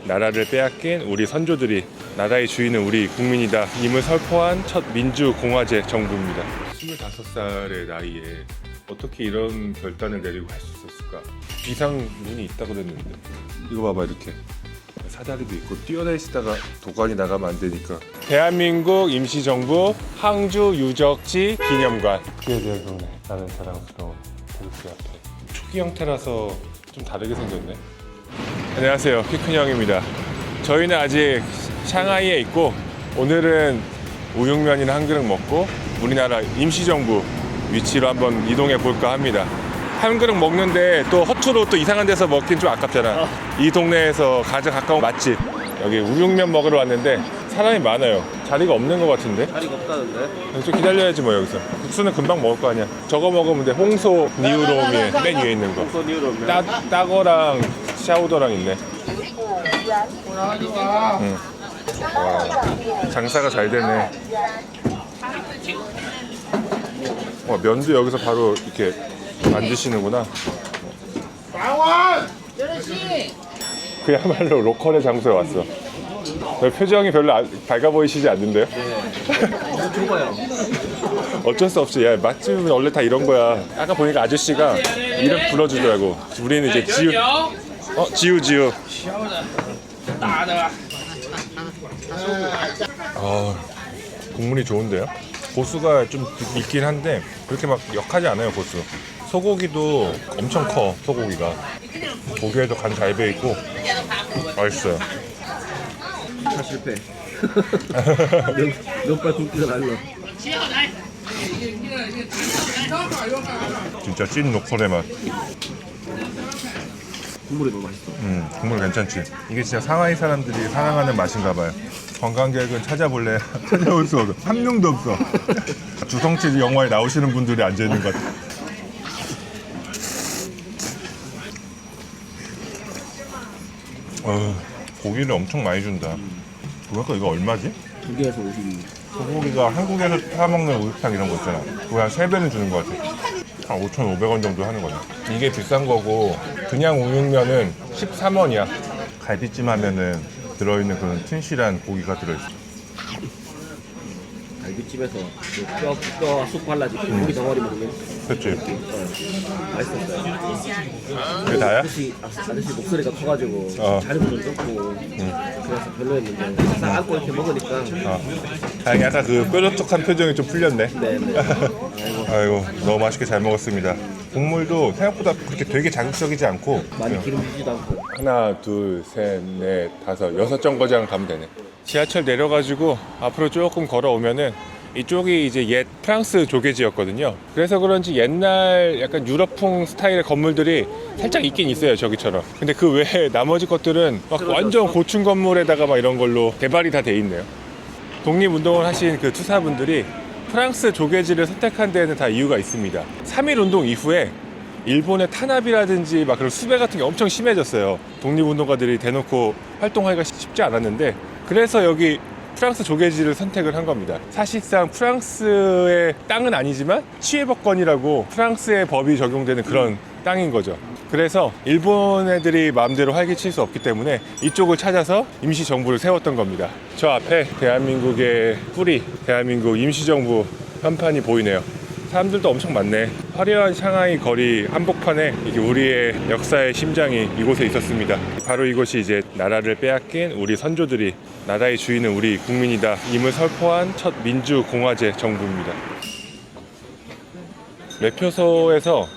나라를 빼앗긴 우리 선조들이 나라의 주인은 우리 국민이다 임을 설포한 첫 민주공화제 정부입니다. 25살의 나이에 어떻게 이런 결단을 내리고 할 수 있었을까? 비상문이 있다고 그랬는데 이거 봐봐, 이렇게 사다리도 있고 뛰어다니시다가 도관이 나가면 안 되니까. 대한민국 임시정부 항주 유적지 기념관. 그에 대한 경우에 나는 자랑스러운 대국수 앞에 초기 형태라서 좀 다르게 생겼네. 안녕하세요, 키 큰 형입니다. 저희는 아직 샹하이에 있고 오늘은 우육면이나 한 그릇 먹고 우리나라 임시정부 위치로 한번 이동해 볼까 합니다. 한 그릇 먹는데 또 허투루 또 이상한 데서 먹긴 좀 아깝잖아. 이 동네에서 가장 가까운 맛집, 여기 우육면 먹으러 왔는데 사람이 많아요. 자리가 없는 것 같은데? 자리가 없다는데? 좀 기다려야지 뭐. 여기서 국수는 금방 먹을 거 아니야. 저거 먹으면 돼. 홍소 니우로미에 맨 위에 있는 거. 홍소 니우로미. 따거랑 샤우더랑 있네. 응. 와, 장사가 잘 되네. 와, 면도 여기서 바로 이렇게 만드시는구나. 그야말로 로컬의 장소에 왔어. 표정이 별로 밝아 보이시지 않는데요? 네. 좁아요. 어쩔 수 없이. 야, 맛집은 원래 다 이런 거야. 아까 보니까 아저씨가 이름 불러주더라고. 우리는 이제 지우. 국물이 좋은데요? 고수가 좀 있긴 한데 그렇게 막 역하지 않아요, 고수. 소고기도 엄청 커, 소고기가. 고기에도 간 잘 배있고 맛있어요. 다 실패. 몇발 굶기가 날려. 진짜 찐 로컬의 맛. 국물이 너무 맛있어. 국물 괜찮지? 이게 진짜 상하이 사람들이 사랑하는 맛인가 봐요. 관광객은 찾아볼래? 찾아올 수 없어. 한 명도 없어. 주성치 영화에 나오시는 분들이 앉아있는 것 같아. 고기를 엄청 많이 준다. 그러니까 이거 얼마지? 2개에서 50. 소고기가 한국에서 사먹는 우육탕 이런 거 있잖아. 그거 한 3배는 주는 것 같아. 한 5,500원 정도 하는 거네. 이게 비싼 거고 그냥 우육면은 13원이야. 갈비찜 하면은 들어있는 그런 튼실한 고기가 들어있어. 갈비집에서 뼈 쑥 발라지 고기 덩어리 먹으면 그치? 맛있었어요. 그게 다야? 아저씨 목소리가 커가지고 자리도 좀 좁고 그래서 별로였는데 항상 안고 이렇게 먹으니까 다행히 아까 그 뾰족한 표정이 좀 풀렸네. 네네. 아이고, 너무 맛있게 잘 먹었습니다. 국물도 생각보다 그렇게 되게 자극적이지 않고 많이 기름지지도 않고. 하나, 둘, 셋, 넷, 다섯, 6정거장 가면 되네. 지하철 내려가지고 앞으로 조금 걸어오면은 이쪽이 이제 옛 프랑스 조개지였거든요. 그래서 그런지 옛날 약간 유럽풍 스타일의 건물들이 살짝 있긴 있어요, 저기처럼. 근데 그 외에 나머지 것들은 막 완전 고층 건물에다가 막 이런 걸로 개발이 다 돼 있네요. 독립운동을 하신 그 투사분들이 프랑스 조개지를 선택한 데에는 다 이유가 있습니다. 3.1 운동 이후에 일본의 탄압이라든지 막 그런 수배 같은 게 엄청 심해졌어요. 독립운동가들이 대놓고 활동하기가 쉽지 않았는데 그래서 여기 프랑스 조개지를 선택을 한 겁니다. 사실상 프랑스의 땅은 아니지만 치해법권이라고 프랑스의 법이 적용되는 그런 땅인 거죠. 그래서 일본 애들이 마음대로 활개칠 수 없기 때문에 이쪽을 찾아서 임시정부를 세웠던 겁니다. 저 앞에 대한민국의 뿌리, 대한민국 임시정부 현판이 보이네요. 사람들도 엄청 많네. 화려한 샹하이 거리 한복판에 이게 우리의 역사의 심장이 이곳에 있었습니다. 바로 이곳이 이제 나라를 빼앗긴 우리 선조들이 나라의 주인은 우리 국민이다 임을 설포한 첫 민주공화제 정부입니다. 매표소에서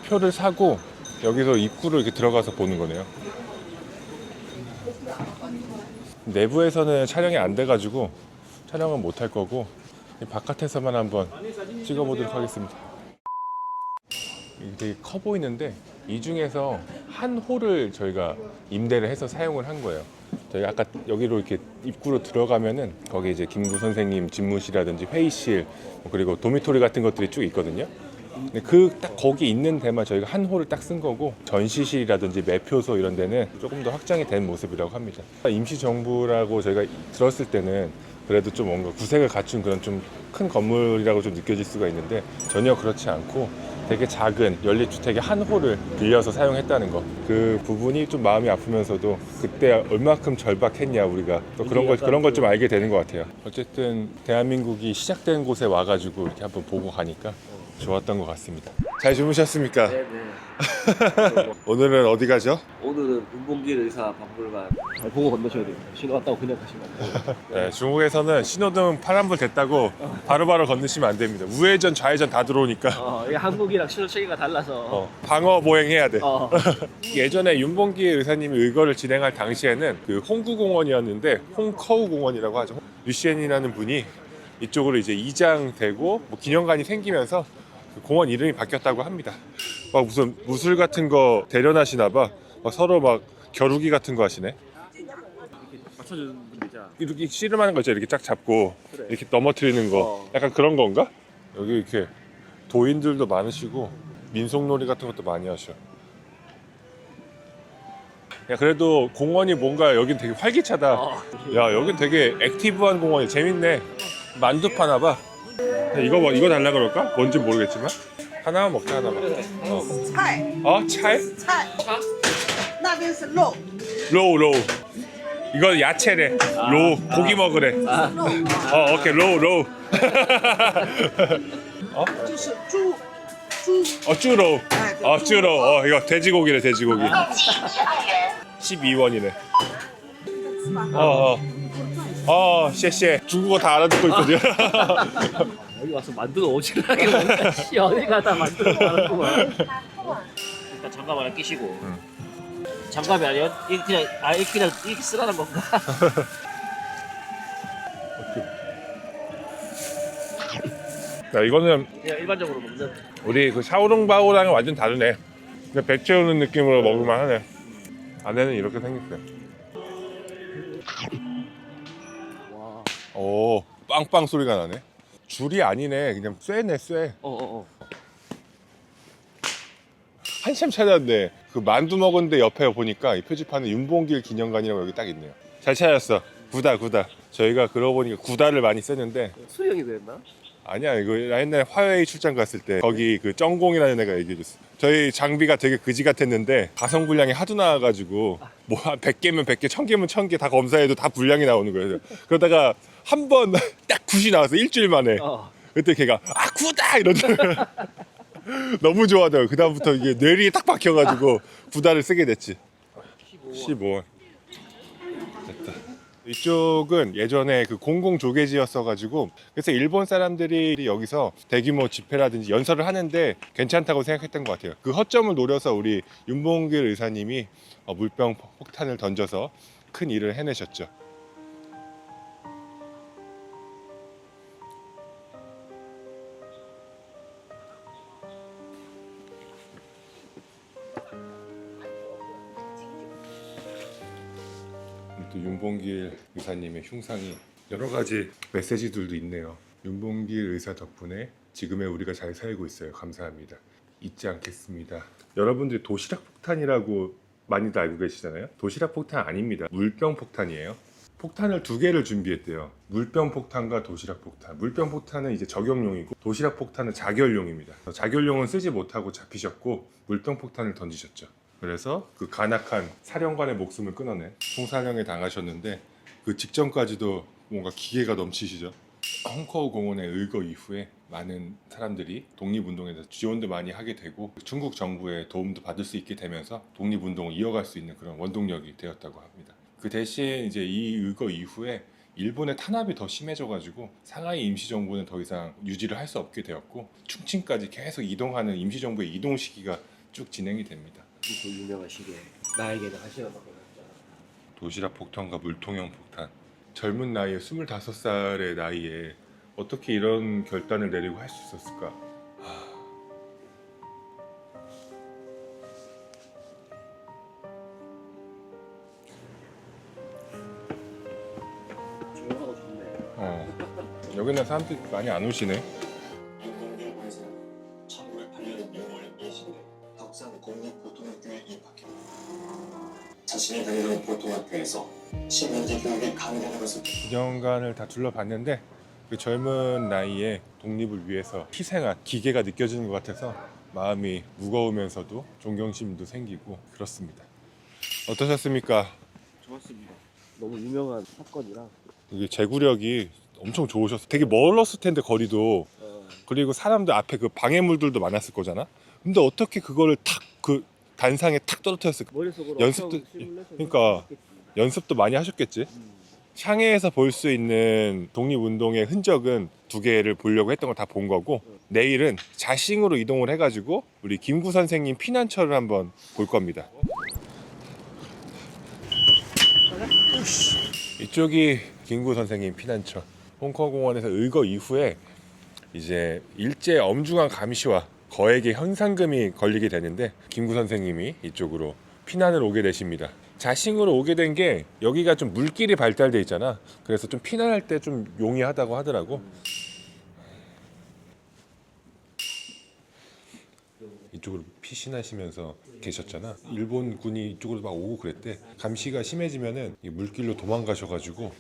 표를 사고 여기서 입구로 이렇게 들어가서 보는 거네요. 내부에서는 촬영이 안 돼가지고 촬영은 못 할 거고 바깥에서만 한번 찍어보도록 하겠습니다. 되게 커 보이는데 이 중에서 한 홀을 저희가 임대를 해서 사용을 한 거예요. 저희가 아까 여기로 이렇게 입구로 들어가면은 거기 이제 김구 선생님 집무실이라든지 회의실 그리고 도미토리 같은 것들이 쭉 있거든요. 근데 그 딱 거기 있는 데만 저희가 한 홀을 딱 쓴 거고 전시실이라든지 매표소 이런 데는 조금 더 확장이 된 모습이라고 합니다. 임시정부라고 저희가 들었을 때는 그래도 좀 뭔가 구색을 갖춘 그런 좀 큰 건물이라고 좀 느껴질 수가 있는데 전혀 그렇지 않고 되게 작은 연립주택의 한 홀을 빌려서 사용했다는 거. 그 부분이 좀 마음이 아프면서도 그때 얼마큼 절박했냐 우리가 또 그런 걸 좀 알게 되는 것 같아요. 어쨌든 대한민국이 시작된 곳에 와가지고 이렇게 한번 보고 가니까 좋았던 것 같습니다. 잘 주무셨습니까? 네네. 오늘은 어디 가죠? 오늘은 윤봉길 의사 박물관 잘 보고 건너셔야 돼요. 신호 왔다고 그냥 가시면 안 돼요. 네, 중국에서는 신호등 파란불 됐다고 바로바로 건너시면 안 됩니다. 우회전, 좌회전 다 들어오니까 이게 한국이랑 신호 체계가 달라서. 방어 보행해야 돼. 어. 예전에 윤봉길 의사님이 의거를 진행할 당시에는 그 홍구공원이었는데 홍커우공원이라고 하죠. 류시엔이라는 분이 이쪽으로 이제 이장되고 뭐 기념관이 생기면서 그 공원 이름이 바뀌었다고 합니다. 막 무슨 무술 같은 거 대련하시나 봐. 막 서로 막 겨루기 같은 거 하시네. 이렇게 맞춰주는 분이자. 이렇게 씨름하는 거 있죠. 이렇게 쫙 잡고 그래. 이렇게 넘어뜨리는 거. 약간 그런 건가? 여기 이렇게 도인들도 많으시고 민속놀이 같은 것도 많이 하셔. 야, 그래도 공원이 뭔가 여긴 되게 활기차다. 야, 여긴 되게 액티브한 공원이 재밌네. 만두 파나 봐. 이거 달라 그럴까? 뭔지 모르겠지만 하나만 먹자. 하나만. 菜 차이? 菜，那边是肉， 로우. 이거 야채래. 로우. 고기 먹으래. 오케이. 로우. 就是猪，猪 쭈로우. 네, 쭈로우. 이거 돼지고기래. 돼지고기. 12원이네. 셰셰. 중국어 다 알아듣고 있거든. 여기 와서 만두가 오질하게 먹는다. 씨, 어디 가다 만두가 많았구만. 일단 장갑 하나 끼시고. 장갑이 아니야? 이게 그냥 이렇게 쓰라는 건가? 야, 이거는 그냥 일반적으로 먹는. 우리 그 샤오롱바오랑은 완전 다르네. 근데 배 채우는 느낌으로 먹을만 하네. 안에는 이렇게 생겼어요. 와. 오, 빵빵 소리가 나네. 줄이 아니네. 그냥 쇠네, 쇠. 한참 찾았는데 그 만두 먹은데 옆에 보니까 이 표지판에 윤봉길 기념관이라고 여기 딱 있네요. 잘 찾았어. 구다. 저희가 그러고 보니까 구다를 많이 쓰는데 수령이 그랬나? 아니야. 이거 옛날에 화웨이 출장 갔을 때 거기 그 쩡공이라는 애가 얘기해줬어. 저희 장비가 되게 그지 같았는데 가성 분량이 하도 나와가지고 뭐 한 100개면 100개, 1000개면 1000개 다 검사해도 다 분량이 나오는 거예요. 그러다가 한 번 딱 굿이 나와서 일주일 만에 그때 걔가 구다 이러더라고요. 너무 좋아하더라고요. 그 다음부터 이게 뇌리에 딱 박혀가지고 구다를 쓰게 됐지. 15원. 됐다. 이쪽은 예전에 그 공공 조개지였어가지고 그래서 일본 사람들이 여기서 대규모 집회라든지 연설을 하는데 괜찮다고 생각했던 것 같아요. 그 허점을 노려서 우리 윤봉길 의사님이 물병 폭탄을 던져서 큰 일을 해내셨죠. 또 윤봉길 의사님의 흉상이 여러 가지 메시지들도 있네요. 윤봉길 의사 덕분에 지금의 우리가 잘 살고 있어요. 감사합니다. 잊지 않겠습니다. 여러분들이 도시락 폭탄이라고 많이들 알고 계시잖아요. 도시락 폭탄 아닙니다. 물병 폭탄이에요. 폭탄을 2개를 준비했대요. 물병 폭탄과 도시락 폭탄. 물병 폭탄은 이제 적용용이고 도시락 폭탄은 자결용입니다. 자결용은 쓰지 못하고 잡히셨고 물병 폭탄을 던지셨죠. 그래서 그 간악한 사령관의 목숨을 끊어낸 총사령에 당하셨는데 그 직전까지도 뭔가 기계가 넘치시죠. 홍커우 공원의 의거 이후에 많은 사람들이 독립운동에 대해서 지원도 많이 하게 되고 중국 정부의 도움도 받을 수 있게 되면서 독립운동을 이어갈 수 있는 그런 원동력이 되었다고 합니다. 그 대신 이제 이 의거 이후에 일본의 탄압이 더 심해져가지고 상하이 임시정부는 더 이상 유지를 할 수 없게 되었고 충칭까지 계속 이동하는 임시정부의 이동 시기가 쭉 진행이 됩니다. 그 유명한 시계. 나에게는 한 시간밖에 없잖아. 도시락 폭탄과 물통형 폭탄. 젊은 나이에 25살의 나이에 어떻게 이런 결단을 내리고 할 수 있었을까? 조용하고 좋네. 여기는 사람들이 많이 안 오시네. 윤봉길 의사는 1908년 6월 20일 덕산 공립보통학교에 입학해 자신이 다니던 보통학교에서 신문지 교육이 강의되는 것을 기념관을 다 둘러봤는데 그 젊은 나이에 독립을 위해서 희생한 기계가 느껴지는 것 같아서 마음이 무거우면서도 존경심도 생기고 그렇습니다. 어떠셨습니까? 좋았습니다. 너무 유명한 사건이라. 이게 제구력이 엄청 좋으셨어. 되게 멀었을 텐데 거리도. 그리고 사람들 앞에 그 방해물들도 많았을 거잖아. 근데 어떻게 그거를 탁 그 단상에 탁 떨어뜨렸을까? 머릿속으로 연습도 그러니까 연습도 많이 하셨겠지. 샹해에서 볼 수 있는 독립운동의 흔적은 두 개를 보려고 했던 걸 다 본 거고, 내일은 자싱으로 이동을 해가지고 우리 김구 선생님 피난처를 한번 볼 겁니다. 이쪽이 김구 선생님 피난처. 홍콩 공원에서 의거 이후에 이제 일제 엄중한 감시와 거액의 현상금이 걸리게 되는데, 김구 선생님이 이쪽으로 피난을 오게 되십니다. 자싱으로 오게 된 게 여기가 좀 물길이 발달돼 있잖아. 그래서 좀 피난할 때 좀 용이하다고 하더라고. 이쪽으로 피신하시면서 계셨잖아. 일본군이 이쪽으로 막 오고 그랬대. 감시가 심해지면은 이 물길로 도망가셔가지고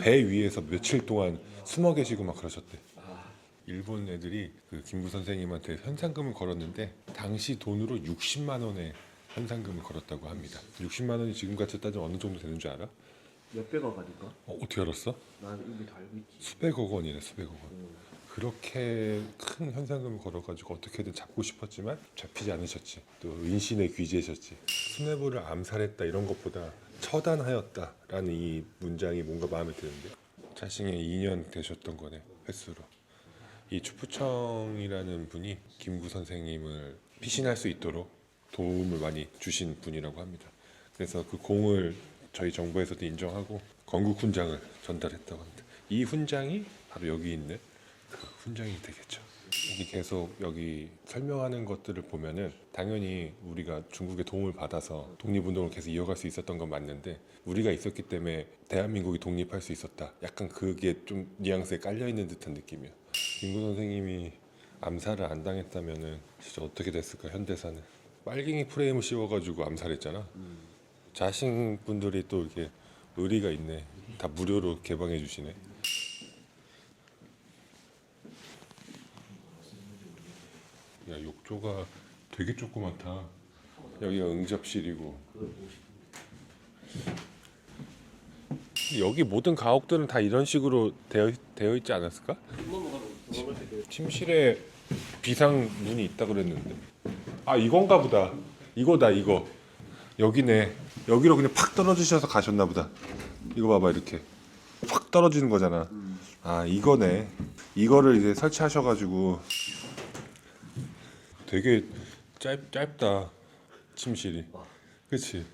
배 위에서 며칠 동안 숨어 계시고 막 그러셨대. 일본 애들이 그 김구 선생님한테 현상금을 걸었는데 당시 돈으로 60만 원의 현상금을 걸었다고 합니다. 60만 원이 지금 같이 따지면 어느 정도 되는 줄 알아? 몇백억 아닐까? 어떻게 알았어? 난 이미 다 알고 있지. 수백억 원이네, 수백억 원. 그렇게 큰 현상금을 걸어가지고 어떻게든 잡고 싶었지만 잡히지 않으셨지. 또 인신에 귀재셨지. 수뇌부를 암살했다 이런 것보다 처단하였다라는 이 문장이 뭔가 마음에 드는데, 자신의 2년 되셨던 거네, 횟수로. 이 추푸청이라는 분이 김구 선생님을 피신할 수 있도록 도움을 많이 주신 분이라고 합니다. 그래서 그 공을 저희 정부에서도 인정하고 건국 훈장을 전달했다고 합니다. 이 훈장이 바로 여기 있는 그 훈장이 되겠죠. 여기 계속 여기 설명하는 것들을 보면은 당연히 우리가 중국의 도움을 받아서 독립운동을 계속 이어갈 수 있었던 건 맞는데, 우리가 있었기 때문에 대한민국이 독립할 수 있었다. 약간 그게 좀 뉘앙스에 깔려 있는 듯한 느낌이야. 김구 선생님이 암살을 안 당했다면은 진짜 어떻게 됐을까, 현대사는. 빨갱이 프레임을 씌워가지고 암살했잖아. 자신 분들이 또 이렇게 의리가 있네. 다 무료로 개방해 주시네. 야, 욕조가 되게 조그맣다. 여기가 응접실이고. 여기 모든 가옥들은 다 이런 식으로 되어 있지 않았을까? 침실에 비상 문이 있다 그랬는데. 아, 이건가 보다. 이거다, 이거. 여기네. 여기로 그냥 팍 떨어지셔서 가셨나 보다. 이거 봐봐, 이렇게 팍 떨어지는 거잖아. 아, 이거네. 이거를 이제 설치하셔가지고. 되게 짧다, 침실이. 그치?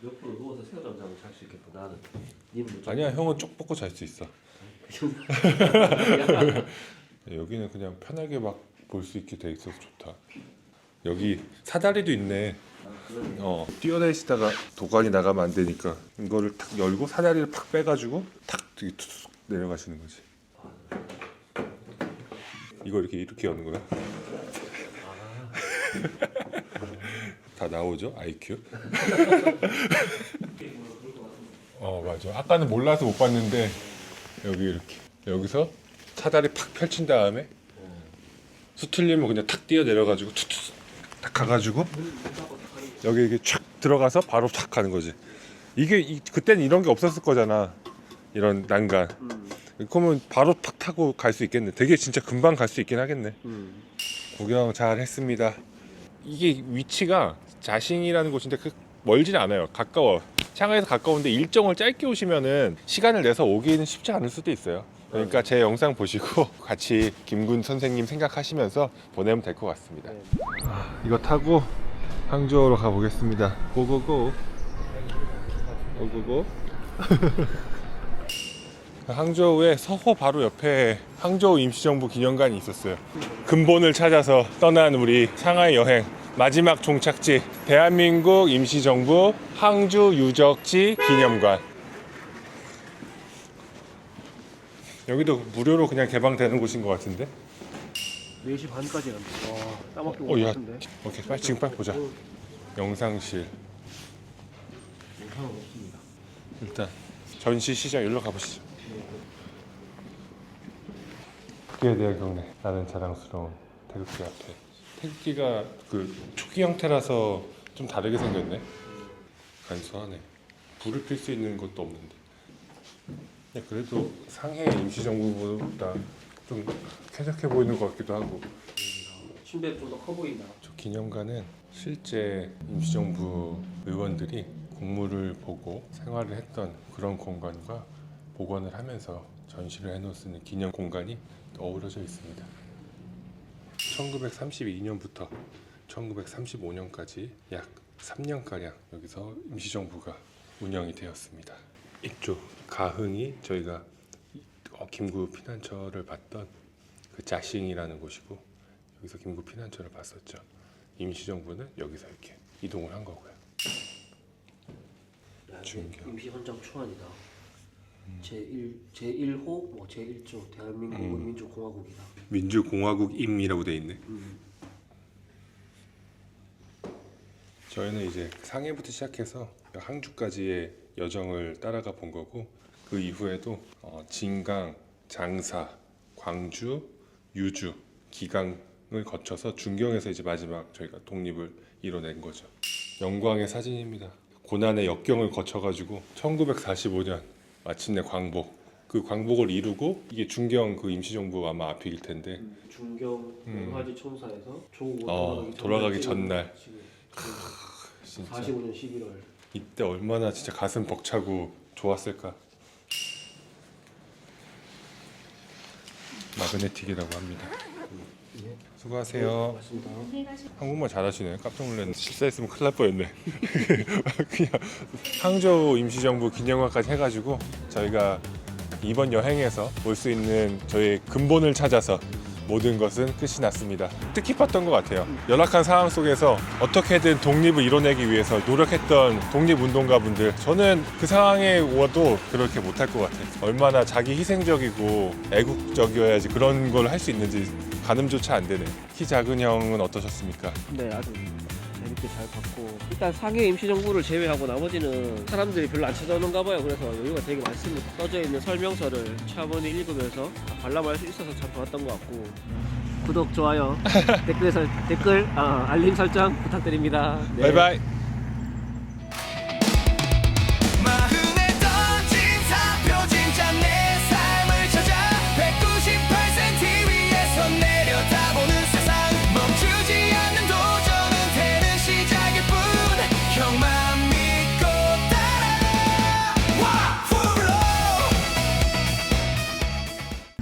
옆으로 누워서 새우잠 자고 잘 수 있겠다. 나는. 님은 못 아니야, 형은 쪽 벗고 잘 수 있어. 여기는 그냥 편하게 막 볼 수 있게 돼 있어서 좋다. 여기 사다리도 있네. 뛰어내시다가 도관이 나가면 안 되니까 이거를 탁 열고 사다리를 팍 빼가지고 탁 되게 툭 내려가시는 거지. 이거 이렇게 여는 거야. 다 나오죠, IQ. 맞아. 아까는 몰라서 못 봤는데 여기 이렇게 여기서 사다리 팍 펼친 다음에 수틀리면 그냥 탁 뛰어 내려가지고 툭툭 탁 가가지고 여기 이렇게 촥 들어가서 바로 탁 가는 거지. 이게 그때는 이런 게 없었을 거잖아. 이런 난간. 그러면 바로 탁 타고 갈 수 있겠네. 되게 진짜 금방 갈 수 있긴 하겠네. 구경 잘 했습니다. 이게 위치가 자싱이라는 곳인데 멀진 않아요. 가까워. 샹하이에서 가까운데 일정을 짧게 오시면은 시간을 내서 오기는 쉽지 않을 수도 있어요. 그러니까 제 영상 보시고 같이 김군 선생님 생각하시면서 보내면 될 것 같습니다. 이거 타고 항저우로 가보겠습니다. 고고고. 고고고. 항저우에 서호 바로 옆에 항저우 임시정부 기념관이 있었어요. 근본을 찾아서 떠난 우리 상하이 여행 마지막 종착지, 대한민국 임시정부 항주 유적지 기념관. 여기도 무료로 그냥 개방되는 곳인 것 같은데. 4시 반까지 간다. 와, 따먹기 올 것 야, 같은데. 오케이, 지금 빨리 보자. 영상실. 영상은 없습니다. 일단 전시시장 일로 가보시죠. 국제대학 경내 나는 자랑스러운 태극기 앞에 태극기가 그 초기 형태라서 좀 다르게 생겼네. 간소하네. 불을 필 수 있는 것도 없는데. 근데 그래도 상해 임시정부보다 좀 쾌적해 보이는 것 같기도 하고. 침대 좀 더 커 보인다. 저 기념관은 실제 임시정부 의원들이 국무를 보고 생활을 했던 그런 공간과 복원을 하면서 전시를 해놓을 수 있는 기념 공간이 어우러져 있습니다. 1932년부터 1935년까지 약 3년가량 여기서 임시정부가 운영이 되었습니다. 이쪽 가흥이 저희가 김구 피난처를 봤던 그 자싱이라는 곳이고, 여기서 김구 피난처를 봤었죠. 임시정부는 여기서 이렇게 이동을 한 거고요. 중경. 임시 현장 초안이다. 제1호 뭐 제1조 대한민국 민주공화국이다. 민주공화국임이라고 돼 있네. 저희는 이제 상해부터 시작해서 항주까지의 여정을 따라가 본 거고, 그 이후에도 진강, 장사, 광주, 유주, 기강을 거쳐서 중경에서 이제 마지막 저희가 독립을 이뤄낸 거죠. 영광의 사진입니다. 고난의 역경을 거쳐가지고 1945년 마침내 광복, 그 광복을 이루고, 이게 중경 그 임시정부 아마 앞일 텐데, 중경 영화지 총사에서 조 돌아가기 전날 진짜 45년 11월. 이때 얼마나 진짜 가슴 벅차고 좋았을까. 마그네틱이라고 합니다. 수고하세요. 맞습니다. 한국말 잘하시네. 깜짝 놀랐네. 실수했으면 큰일 날 뻔했네. 그냥 항저우 임시정부 기념관까지 해가지고 저희가 이번 여행에서 볼 수 있는 저희의 근본을 찾아서 모든 것은 끝이 났습니다. 뜻깊었던 것 같아요. 열악한 상황 속에서 어떻게든 독립을 이뤄내기 위해서 노력했던 독립운동가분들, 저는 그 상황에 와도 그렇게 못할 것 같아요. 얼마나 자기 희생적이고 애국적이어야지 그런 걸 할 수 있는지 가늠조차 안 되네. 키 작은 형은 어떠셨습니까? 네, 아주 재밌게 잘 봤고, 일단 상해 임시정부를 제외하고 나머지는 사람들이 별로 안 찾아오는가 봐요. 그래서 여유가 되게 많습니다. 써져 있는 설명서를 차분히 읽으면서 관람할 수 있어서 참 좋았던 것 같고, 구독, 좋아요, 댓글, 알림 설정 부탁드립니다. 네. 바이바이.